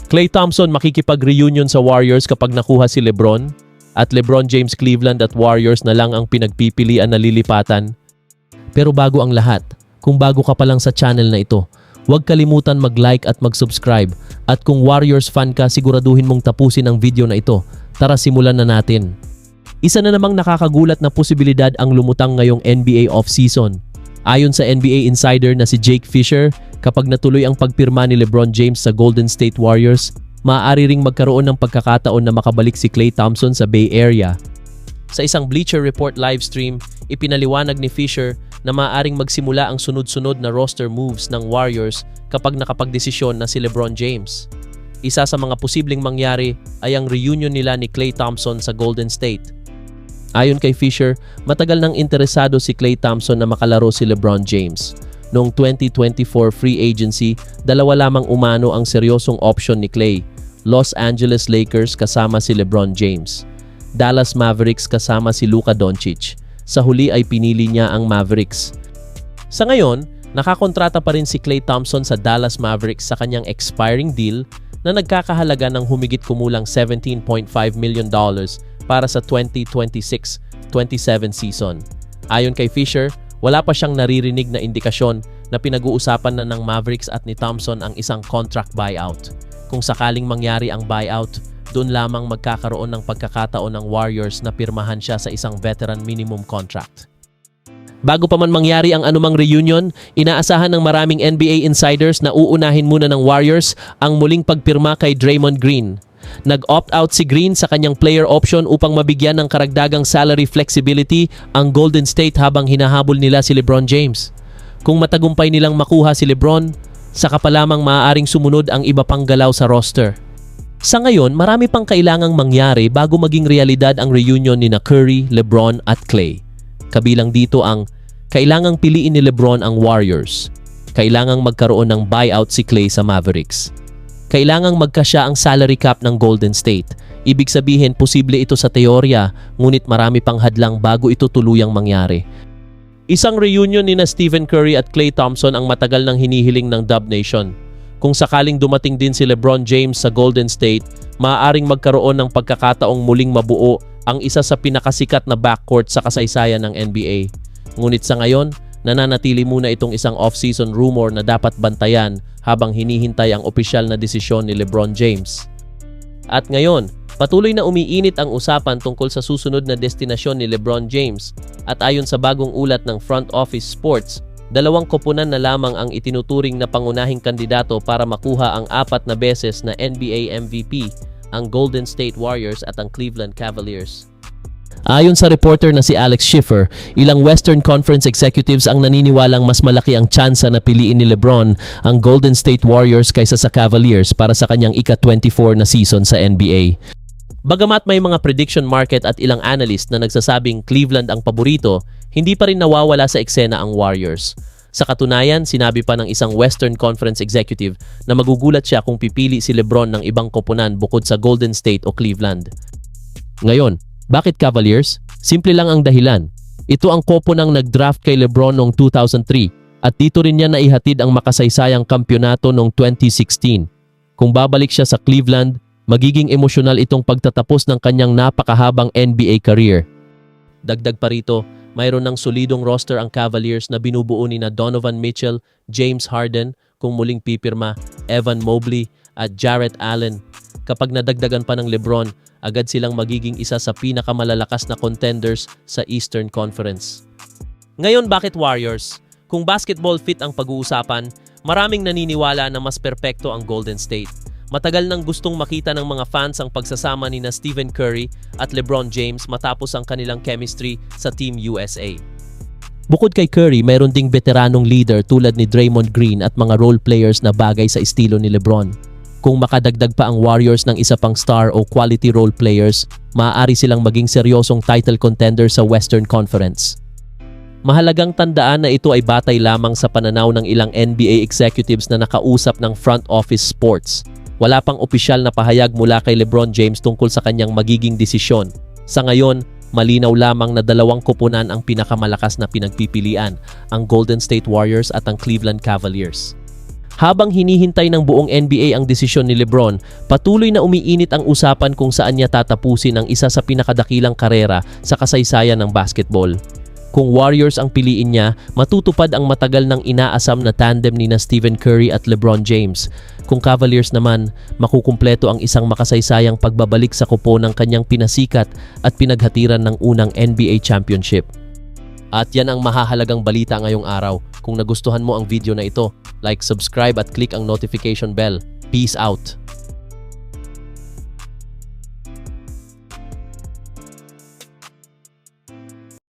Klay Thompson makikipag-reunion sa Warriors kapag nakuha si LeBron? At LeBron James Cleveland at Warriors na lang ang pinagpipilian na lilipatan? Pero bago ang lahat, kung bago ka pa lang sa channel na ito, huwag kalimutan mag-like at mag-subscribe. At kung Warriors fan ka, siguraduhin mong tapusin ang video na ito. Tara, simulan na natin. Isa na namang nakakagulat na posibilidad ang lumutang ngayong NBA offseason. Ayon sa NBA insider na si Jake Fisher, kapag natuloy ang pagpirma ni LeBron James sa Golden State Warriors, maaari ring magkaroon ng pagkakataon na makabalik si Klay Thompson sa Bay Area. Sa isang Bleacher Report livestream, ipinaliwanag ni Fisher na maaaring magsimula ang sunod-sunod na roster moves ng Warriors kapag nakapagdesisyon na si LeBron James. Isa sa mga posibleng mangyari ay ang reunion nila ni Klay Thompson sa Golden State. Ayon kay Fisher, matagal nang interesado si Klay Thompson na makalaro si LeBron James. Noong 2024 free agency, dalawa lamang umano ang seryosong option ni Klay. Los Angeles Lakers kasama si LeBron James. Dallas Mavericks kasama si Luka Doncic. Sa huli ay pinili niya ang Mavericks. Sa ngayon, nakakontrata pa rin si Klay Thompson sa Dallas Mavericks sa kanyang expiring deal na nagkakahalaga ng humigit kumulang $17.5 million para sa 2026-27 season. Ayon kay Fisher, wala pa siyang naririnig na indikasyon na pinag-uusapan na ng Mavericks at ni Thompson ang isang contract buyout. Kung sakaling mangyari ang buyout, doon lamang magkakaroon ng pagkakataon ng Warriors na pirmahan siya sa isang veteran minimum contract. Bago pa man mangyari ang anumang reunion, inaasahan ng maraming NBA insiders na uunahin muna ng Warriors ang muling pagpirma kay Draymond Green. Nag-opt-out si Green sa kanyang player option upang mabigyan ng karagdagang salary flexibility ang Golden State habang hinahabol nila si LeBron James. Kung matagumpay nilang makuha si LeBron, saka pa lamang maaaring sumunod ang iba pang galaw sa roster. Sa ngayon, marami pang kailangang mangyari bago maging realidad ang reunion ni Curry, LeBron at Klay. Kabilang dito ang kailangang piliin ni LeBron ang Warriors. Kailangang magkaroon ng buyout si Klay sa Mavericks. Kailangang magkasya ang salary cap ng Golden State. Ibig sabihin, posible ito sa teorya, ngunit marami pang hadlang bago ito tuluyang mangyari. Isang reunion ni Stephen Curry at Klay Thompson ang matagal nang hinihiling ng Dub Nation. Kung sakaling dumating din si LeBron James sa Golden State, maaaring magkaroon ng pagkakataong muling mabuo ang isa sa pinakasikat na backcourt sa kasaysayan ng NBA. Ngunit sa ngayon, nananatili muna itong isang off-season rumor na dapat bantayan habang hinihintay ang opisyal na desisyon ni LeBron James. At ngayon, patuloy na umiinit ang usapan tungkol sa susunod na destinasyon ni LeBron James at ayon sa bagong ulat ng Front Office Sports, 2 koponan na lamang ang itinuturing na pangunahing kandidato para makuha ang 4 na beses na NBA MVP, ang Golden State Warriors at ang Cleveland Cavaliers. Ayon sa reporter na si Alex Schiffer, ilang Western Conference executives ang naniniwalang mas malaki ang tsansa na piliin ni LeBron ang Golden State Warriors kaysa sa Cavaliers para sa kanyang ika-24 na season sa NBA. Bagamat may mga prediction market at ilang analyst na nagsasabing Cleveland ang paborito, hindi pa rin nawawala sa eksena ang Warriors. Sa katunayan, sinabi pa ng isang Western Conference executive na magugulat siya kung pipili si LeBron ng ibang koponan bukod sa Golden State o Cleveland. Ngayon, bakit Cavaliers? Simple lang ang dahilan. Ito ang koponang nag-draft kay LeBron noong 2003 at dito rin niya naihatid ang makasaysayang kampyonato noong 2016. Kung babalik siya sa Cleveland, magiging emosyonal itong pagtatapos ng kanyang napakahabang NBA career. Dagdag pa rito, mayroon ng solidong roster ang Cavaliers na binubuo ni Donovan Mitchell, James Harden, kung muling pipirma, Evan Mobley at Jarrett Allen. Kapag nadagdagan pa ng LeBron, agad silang magiging isa sa pinakamalalakas na contenders sa Eastern Conference. Ngayon, bakit Warriors? Kung basketball fit ang pag-uusapan, maraming naniniwala na mas perpekto ang Golden State. Matagal nang gustong makita ng mga fans ang pagsasama ni Stephen Curry at LeBron James matapos ang kanilang chemistry sa Team USA. Bukod kay Curry, mayroon ding veteranong leader tulad ni Draymond Green at mga role players na bagay sa estilo ni LeBron. Kung makadagdag pa ang Warriors ng isa pang star o quality role players, maaari silang maging seryosong title contender sa Western Conference. Mahalagang tandaan na ito ay batay lamang sa pananaw ng ilang NBA executives na nakausap ng Front Office Sports. Wala pang opisyal na pahayag mula kay LeBron James tungkol sa kanyang magiging desisyon. Sa ngayon, malinaw lamang na 2 koponan ang pinakamalakas na pinagpipilian, ang Golden State Warriors at ang Cleveland Cavaliers. Habang hinihintay ng buong NBA ang desisyon ni LeBron, patuloy na umiinit ang usapan kung saan niya tatapusin ang isa sa pinakadakilang karera sa kasaysayan ng basketball. Kung Warriors ang piliin niya, matutupad ang matagal nang inaasam na tandem ni Stephen Curry at LeBron James. Kung Cavaliers naman, makukumpleto ang isang makasaysayang pagbabalik sa kupo ng kanyang pinasikat at pinaghatiran ng unang NBA championship. At yan ang mahahalagang balita ngayong araw. Kung nagustuhan mo ang video na ito, like, subscribe at click ang notification bell. Peace out!